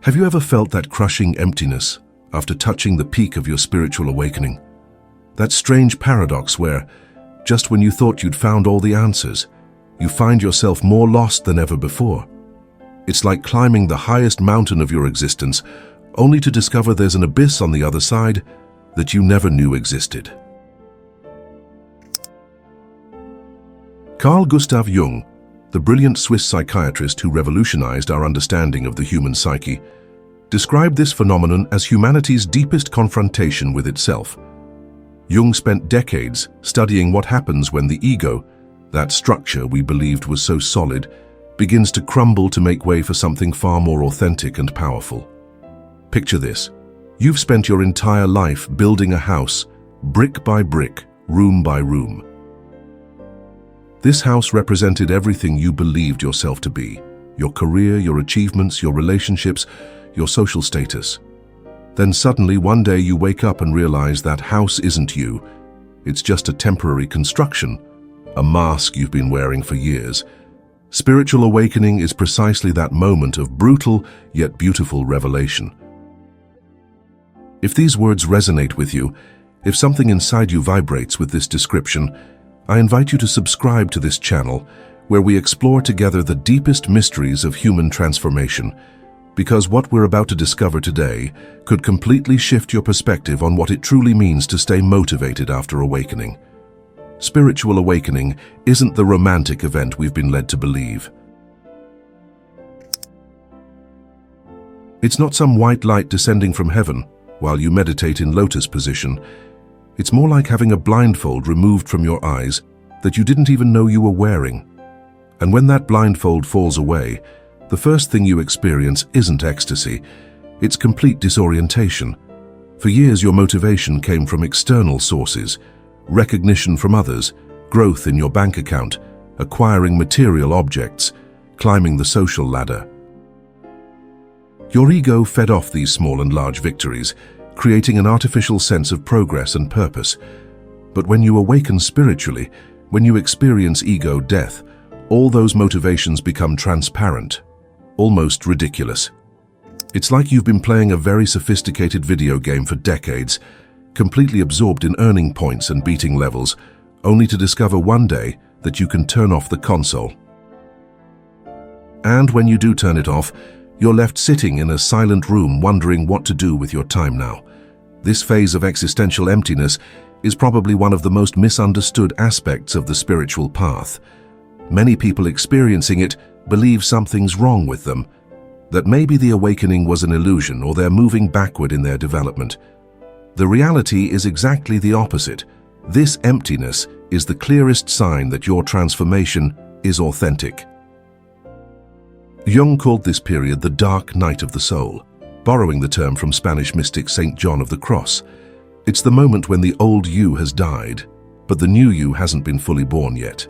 Have you ever felt that crushing emptiness after touching the peak of your spiritual awakening? That strange paradox where, just when you thought you'd found all the answers, you find yourself more lost than ever before. It's like climbing the highest mountain of your existence, only to discover there's an abyss on the other side that you never knew existed. Carl Gustav Jung, the brilliant Swiss psychiatrist who revolutionized our understanding of the human psyche, described this phenomenon as humanity's deepest confrontation with itself. Jung spent decades studying what happens when the ego, that structure we believed was so solid, begins to crumble to make way for something far more authentic and powerful. Picture this. You've spent your entire life building a house, brick by brick, room by room. This house represented everything you believed yourself to be: your career, your achievements, your relationships, your social status. Then suddenly one day you wake up and realize that house isn't you. It's just a temporary construction, a mask you've been wearing for years. Spiritual awakening is precisely that moment of brutal yet beautiful revelation. If these words resonate with you, if something inside you vibrates with this description, I invite you to subscribe to this channel where we explore together the deepest mysteries of human transformation, because what we're about to discover today could completely shift your perspective on what it truly means to stay motivated after awakening. Spiritual awakening isn't the romantic event we've been led to believe. It's not some white light descending from heaven while you meditate in lotus position. It's more like having a blindfold removed from your eyes that you didn't even know you were wearing. And when that blindfold falls away, the first thing you experience isn't ecstasy, it's complete disorientation. For years your motivation came from external sources: recognition from others, growth in your bank account, acquiring material objects, climbing the social ladder. Your ego fed off these small and large victories, creating an artificial sense of progress and purpose. But when you awaken spiritually, when you experience ego death, all those motivations become transparent, almost ridiculous. It's like you've been playing a very sophisticated video game for decades, completely absorbed in earning points and beating levels, only to discover one day that you can turn off the console. And when you do turn it off, you're left sitting in a silent room wondering what to do with your time now. This phase of existential emptiness is probably one of the most misunderstood aspects of the spiritual path. Many people experiencing it believe something's wrong with them, that maybe the awakening was an illusion or they're moving backward in their development. The reality is exactly the opposite. This emptiness is the clearest sign that your transformation is authentic. Jung called this period the dark night of the soul, borrowing the term from Spanish mystic Saint John of the Cross. It's the moment when the old you has died, but the new you hasn't been fully born yet.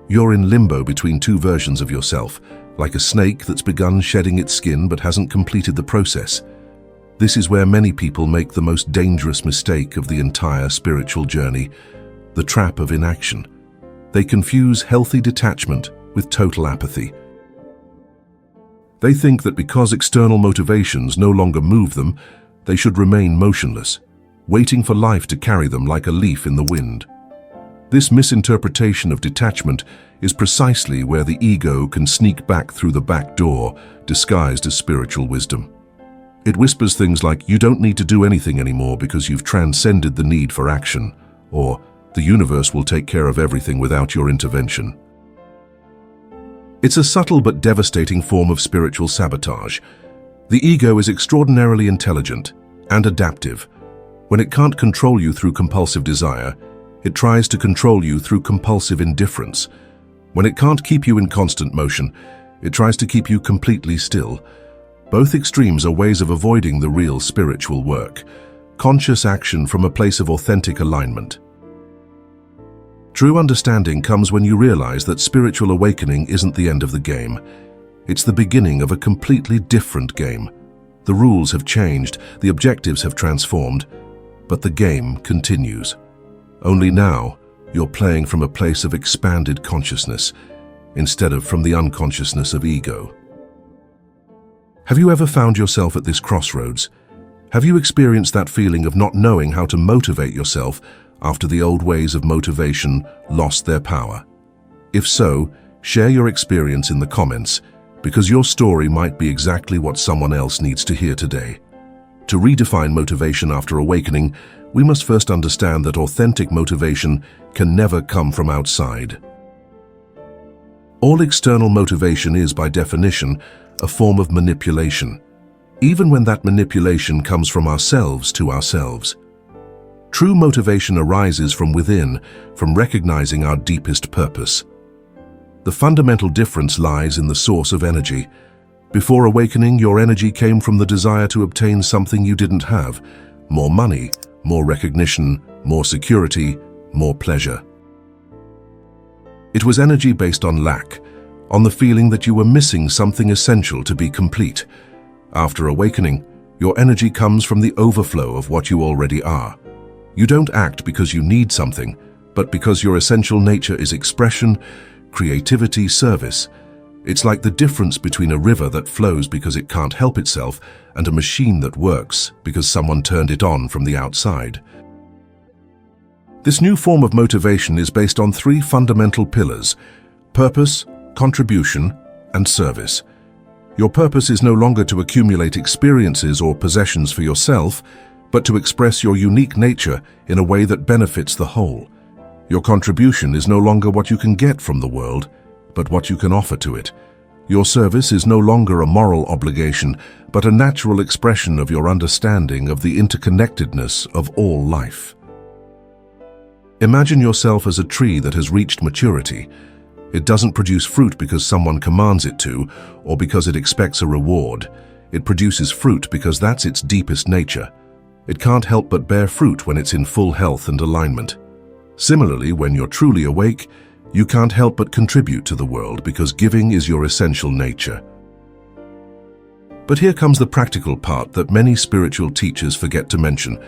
You're in limbo between two versions of yourself, like a snake that's begun shedding its skin but hasn't completed the process. This is where many people make the most dangerous mistake of the entire spiritual journey, the trap of inaction. They confuse healthy detachment with total apathy. They think that because external motivations no longer move them, they should remain motionless, waiting for life to carry them like a leaf in the wind. This misinterpretation of detachment is precisely where the ego can sneak back through the back door, disguised as spiritual wisdom. It whispers things like, "You don't need to do anything anymore because you've transcended the need for action," or "The universe will take care of everything without your intervention." It's a subtle but devastating form of spiritual sabotage. The ego is extraordinarily intelligent and adaptive. When it can't control you through compulsive desire, it tries to control you through compulsive indifference. When it can't keep you in constant motion, it tries to keep you completely still. Both extremes are ways of avoiding the real spiritual work, conscious action from a place of authentic alignment. True understanding comes when you realize that spiritual awakening isn't the end of the game. It's the beginning of a completely different game. The rules have changed, the objectives have transformed, but the game continues. Only now, you're playing from a place of expanded consciousness, instead of from the unconsciousness of ego. Have you ever found yourself at this crossroads? Have you experienced that feeling of not knowing how to motivate yourself after the old ways of motivation lost their power? If so, share your experience in the comments, because your story might be exactly what someone else needs to hear today. To redefine motivation after awakening, we must first understand that authentic motivation can never come from outside. All external motivation is, by definition, a form of manipulation, even when that manipulation comes from ourselves to ourselves. True motivation arises from within, from recognizing our deepest purpose. The fundamental difference lies in the source of energy. Before awakening, your energy came from the desire to obtain something you didn't have: more money, more recognition, more security, more pleasure. It was energy based on lack, on the feeling that you were missing something essential to be complete. After awakening, your energy comes from the overflow of what you already are. You don't act because you need something, but because your essential nature is expression, creativity, service. It's like the difference between a river that flows because it can't help itself and a machine that works because someone turned it on from the outside. This new form of motivation is based on three fundamental pillars: purpose, contribution, and service. Your purpose is no longer to accumulate experiences or possessions for yourself, but to express your unique nature in a way that benefits the whole. Your contribution is no longer what you can get from the world, but what you can offer to it. Your service is no longer a moral obligation, but a natural expression of your understanding of the interconnectedness of all life. Imagine yourself as a tree that has reached maturity. It doesn't produce fruit because someone commands it to, or because it expects a reward. It produces fruit because that's its deepest nature. It can't help but bear fruit when it's in full health and alignment. Similarly, when you're truly awake, you can't help but contribute to the world because giving is your essential nature. But here comes the practical part that many spiritual teachers forget to mention.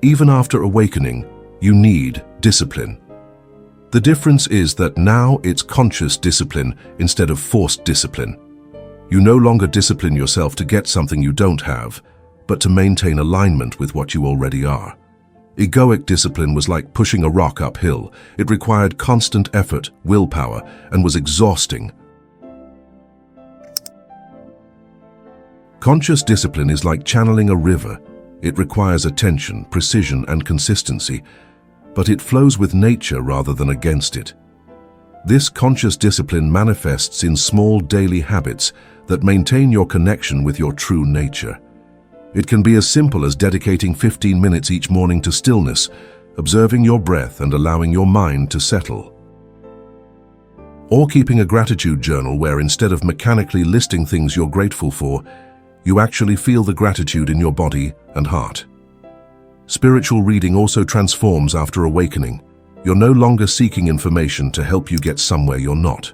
Even after awakening, you need discipline. The difference is that now it's conscious discipline instead of forced discipline. You no longer discipline yourself to get something you don't have, but to maintain alignment with what you already are. Egoic discipline was like pushing a rock uphill. It required constant effort, willpower, and was exhausting. Conscious discipline is like channeling a river. It requires attention, precision, and consistency, but it flows with nature rather than against it. This conscious discipline manifests in small daily habits that maintain your connection with your true nature. It can be as simple as dedicating 15 minutes each morning to stillness, observing your breath and allowing your mind to settle. Or keeping a gratitude journal where instead of mechanically listing things you're grateful for, you actually feel the gratitude in your body and heart. Spiritual reading also transforms after awakening. You're no longer seeking information to help you get somewhere you're not.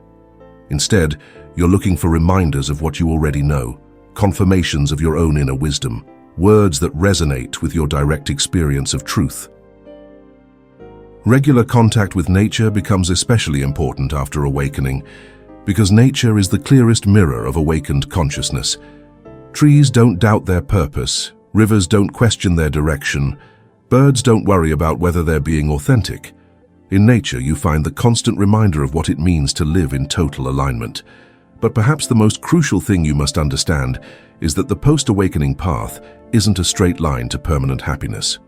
Instead, you're looking for reminders of what you already know, confirmations of your own inner wisdom, words that resonate with your direct experience of truth. Regular contact with nature becomes especially important after awakening, because nature is the clearest mirror of awakened consciousness. Trees don't doubt their purpose, rivers don't question their direction, birds don't worry about whether they're being authentic. In nature, you find the constant reminder of what it means to live in total alignment. But perhaps the most crucial thing you must understand is that the post-awakening path isn't a straight line to permanent happiness.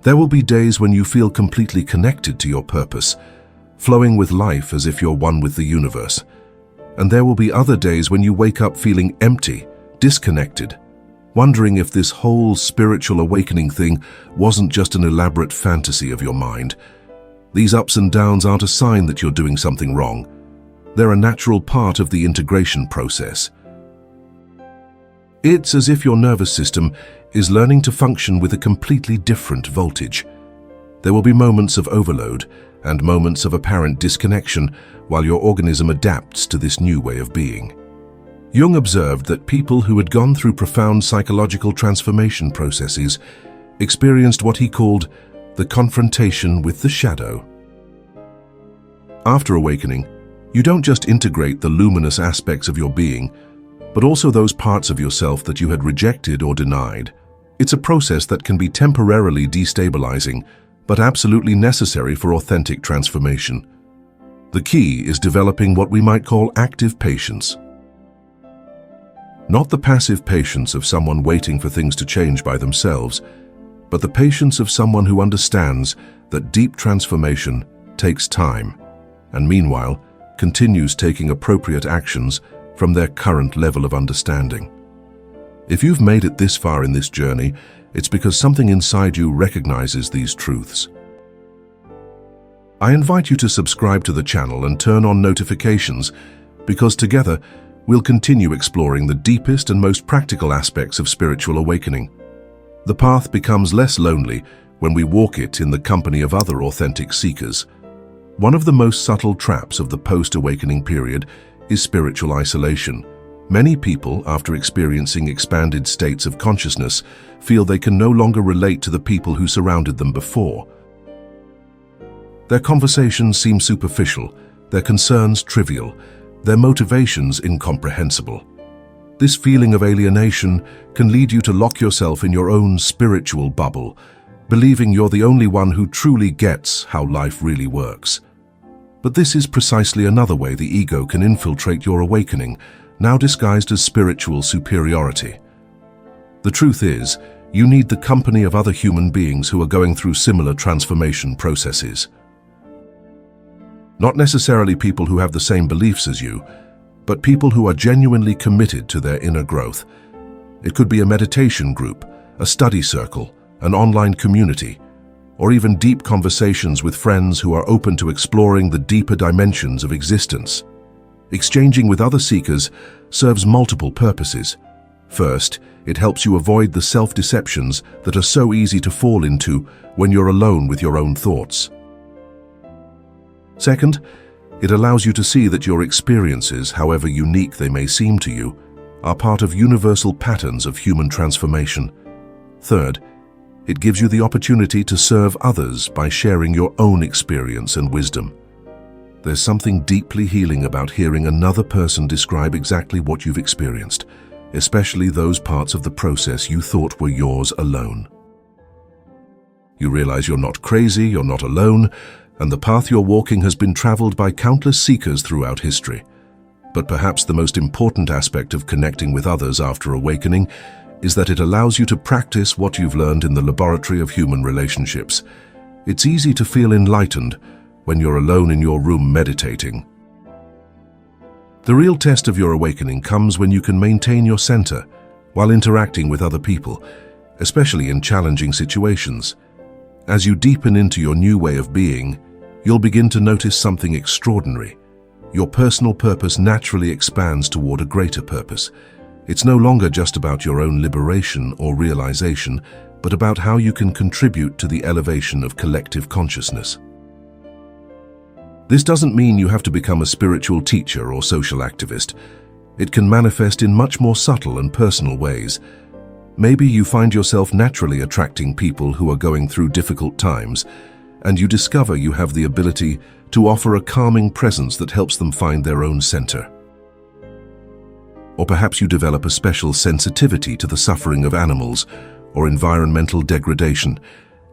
There will be days when you feel completely connected to your purpose, flowing with life as if you're one with the universe. And there will be other days when you wake up feeling empty, disconnected, wondering if this whole spiritual awakening thing wasn't just an elaborate fantasy of your mind. These ups and downs aren't a sign that you're doing something wrong. They're a natural part of the integration process. It's as if your nervous system is learning to function with a completely different voltage. There will be moments of overload and moments of apparent disconnection while your organism adapts to this new way of being. Jung observed that people who had gone through profound psychological transformation processes experienced what he called the confrontation with the shadow. After awakening, you don't just integrate the luminous aspects of your being, but also those parts of yourself that you had rejected or denied. It's a process that can be temporarily destabilizing, but absolutely necessary for authentic transformation. The key is developing what we might call active patience. Not the passive patience of someone waiting for things to change by themselves, but the patience of someone who understands that deep transformation takes time, and meanwhile continues taking appropriate actions from their current level of understanding. If you've made it this far in this journey, it's because something inside you recognizes these truths. I invite you to subscribe to the channel and turn on notifications, because together we'll continue exploring the deepest and most practical aspects of spiritual awakening. The path becomes less lonely when we walk it in the company of other authentic seekers. One of the most subtle traps of the post-awakening period is spiritual isolation. Many people, after experiencing expanded states of consciousness, feel they can no longer relate to the people who surrounded them before. Their conversations seem superficial, their concerns trivial, their motivations incomprehensible. This feeling of alienation can lead you to lock yourself in your own spiritual bubble, believing you're the only one who truly gets how life really works. But this is precisely another way the ego can infiltrate your awakening, now disguised as spiritual superiority. The truth is, you need the company of other human beings who are going through similar transformation processes. Not necessarily people who have the same beliefs as you, but people who are genuinely committed to their inner growth. It could be a meditation group, a study circle, an online community, or even deep conversations with friends who are open to exploring the deeper dimensions of existence. Exchanging with other seekers serves multiple purposes. First, it helps you avoid the self-deceptions that are so easy to fall into when you're alone with your own thoughts. Second, it allows you to see that your experiences, however unique they may seem to you, are part of universal patterns of human transformation. Third, it gives you the opportunity to serve others by sharing your own experience and wisdom. There's something deeply healing about hearing another person describe exactly what you've experienced, especially those parts of the process you thought were yours alone. You realize you're not crazy, you're not alone, and the path you're walking has been traveled by countless seekers throughout history. But perhaps the most important aspect of connecting with others after awakening is that it allows you to practice what you've learned in the laboratory of human relationships. It's easy to feel enlightened when you're alone in your room meditating. The real test of your awakening comes when you can maintain your center while interacting with other people, especially in challenging situations. As you deepen into your new way of being, you'll begin to notice something extraordinary. Your personal purpose naturally expands toward a greater purpose. It's no longer just about your own liberation or realization, but about how you can contribute to the elevation of collective consciousness. This doesn't mean you have to become a spiritual teacher or social activist. It can manifest in much more subtle and personal ways. Maybe you find yourself naturally attracting people who are going through difficult times, and you discover you have the ability to offer a calming presence that helps them find their own center. Or perhaps you develop a special sensitivity to the suffering of animals or environmental degradation,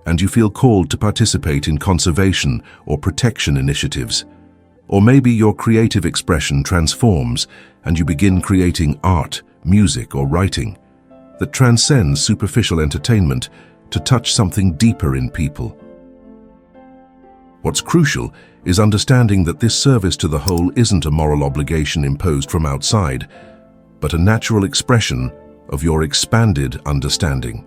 and you feel called to participate in conservation or protection initiatives. Or maybe your creative expression transforms and you begin creating art, music, or writing that transcends superficial entertainment to touch something deeper in people. What's crucial is understanding that this service to the whole isn't a moral obligation imposed from outside, but a natural expression of your expanded understanding.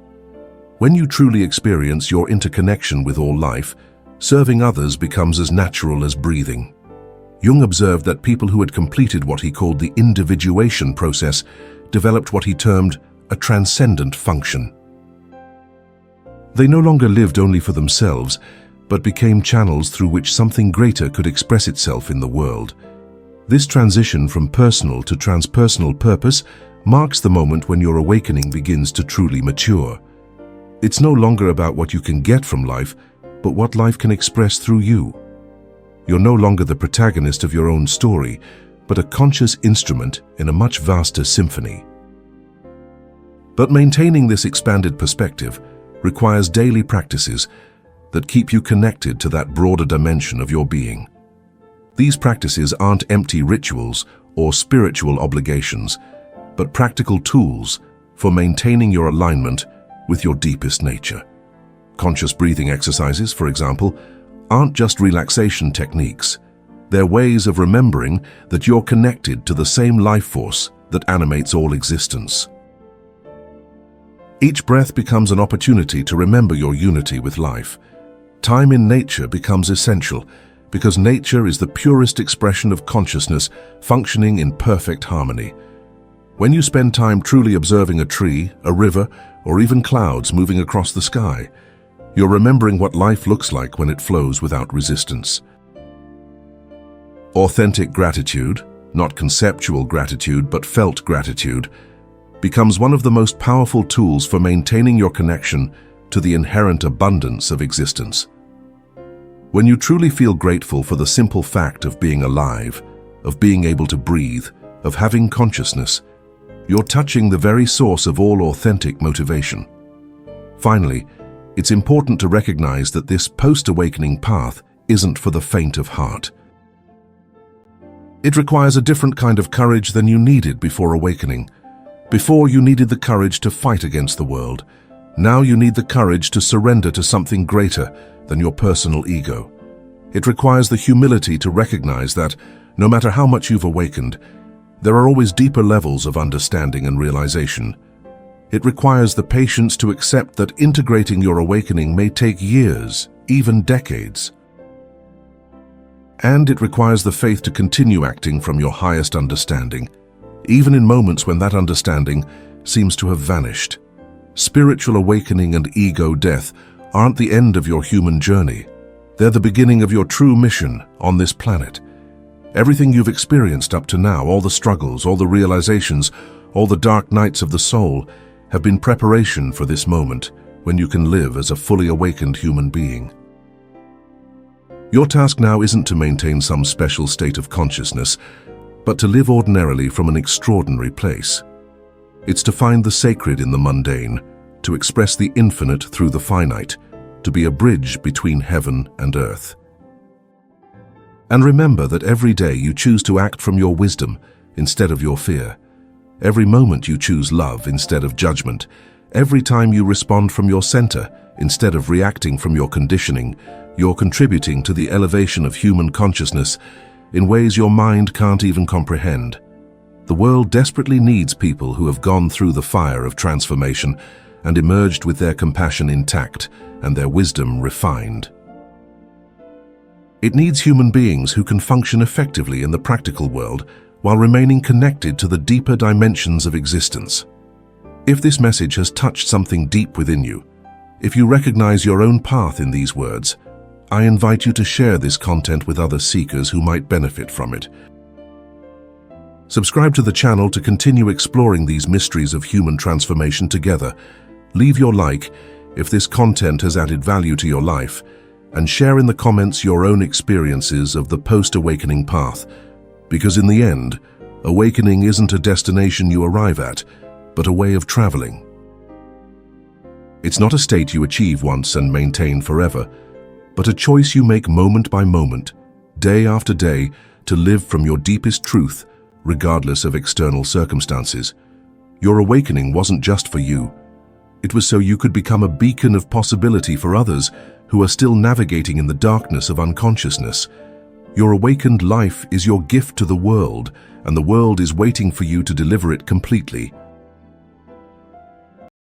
When you truly experience your interconnection with all life, serving others becomes as natural as breathing. Jung observed that people who had completed what he called the individuation process developed what he termed a transcendent function. They no longer lived only for themselves, but became channels through which something greater could express itself in the world. This transition from personal to transpersonal purpose marks the moment when your awakening begins to truly mature. It's no longer about what you can get from life, but what life can express through you. You're no longer the protagonist of your own story, but a conscious instrument in a much vaster symphony. But maintaining this expanded perspective requires daily practices that keep you connected to that broader dimension of your being. These practices aren't empty rituals or spiritual obligations, but practical tools for maintaining your alignment with your deepest nature. Conscious breathing exercises, for example, aren't just relaxation techniques. They're ways of remembering that you're connected to the same life force that animates all existence. Each breath becomes an opportunity to remember your unity with life. Time in nature becomes essential because nature is the purest expression of consciousness functioning in perfect harmony. When you spend time truly observing a tree, a river, or even clouds moving across the sky, you're remembering what life looks like when it flows without resistance. Authentic gratitude, not conceptual gratitude but felt gratitude, becomes one of the most powerful tools for maintaining your connection to the inherent abundance of existence. When you truly feel grateful for the simple fact of being alive, of being able to breathe, of having consciousness, you're touching the very source of all authentic motivation. Finally, it's important to recognize that this post-awakening path isn't for the faint of heart. It requires a different kind of courage than you needed before awakening. Before, you needed the courage to fight against the world. Now you need the courage to surrender to something greater than your personal ego. It requires the humility to recognize that, no matter how much you've awakened, there are always deeper levels of understanding and realization. It requires the patience to accept that integrating your awakening may take years, even decades. And it requires the faith to continue acting from your highest understanding, even in moments when that understanding seems to have vanished. Spiritual awakening and ego death aren't the end of your human journey. They're the beginning of your true mission on this planet. Everything you've experienced up to now, all the struggles, all the realizations, all the dark nights of the soul, have been preparation for this moment when you can live as a fully awakened human being. Your task now isn't to maintain some special state of consciousness, but to live ordinarily from an extraordinary place. It's to find the sacred in the mundane, to express the infinite through the finite, to be a bridge between heaven and earth. And remember that every day you choose to act from your wisdom instead of your fear. Every moment you choose love instead of judgment. Every time you respond from your center instead of reacting from your conditioning, you're contributing to the elevation of human consciousness in ways your mind can't even comprehend. The world desperately needs people who have gone through the fire of transformation and emerged with their compassion intact and their wisdom refined. It needs human beings who can function effectively in the practical world while remaining connected to the deeper dimensions of existence. If this message has touched something deep within you, if you recognize your own path in these words, I invite you to share this content with other seekers who might benefit from it. Subscribe to the channel to continue exploring these mysteries of human transformation together. Leave your like if this content has added value to your life, and share in the comments your own experiences of the post-awakening path, because in the end, awakening isn't a destination you arrive at, but a way of traveling. It's not a state you achieve once and maintain forever, but a choice you make moment by moment, day after day, to live from your deepest truth, regardless of external circumstances. Your awakening wasn't just for you. It was so you could become a beacon of possibility for others who are still navigating in the darkness of unconsciousness. Your awakened life is your gift to the world, and the world is waiting for you to deliver it completely.